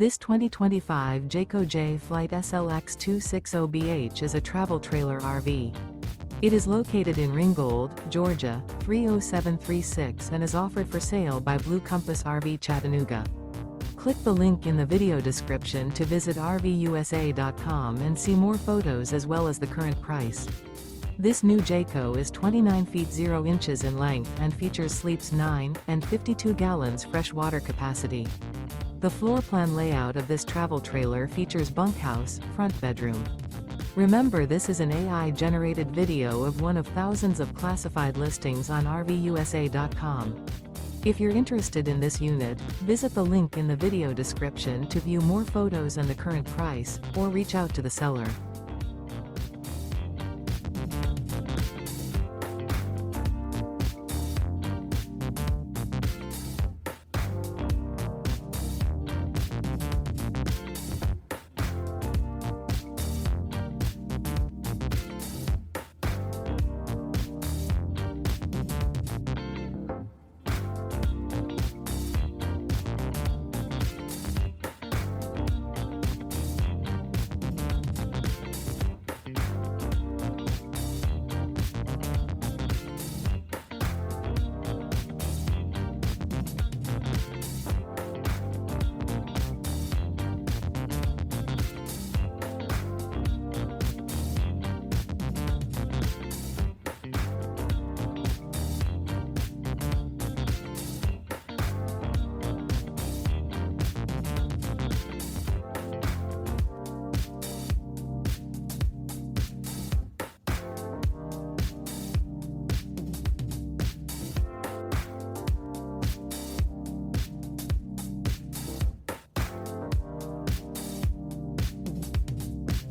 This 2025 Jayco Jay Flight SLX 260BH is a travel trailer RV. It is located in Ringgold, Georgia, 30736 and is offered for sale by Blue Compass RV Chattanooga. Click the link in the video description to visit RVUSA.com and see more photos as well as the current price. This new Jayco is 29 feet 0 inches in length and features sleeps 9 and 52 gallons fresh water capacity. The floor plan layout of this travel trailer features bunkhouse, front bedroom. Remember, this is an AI-generated video of one of thousands of classified listings on RVUSA.com. If you're interested in this unit, visit the link in the video description to view more photos and the current price, or reach out to the seller.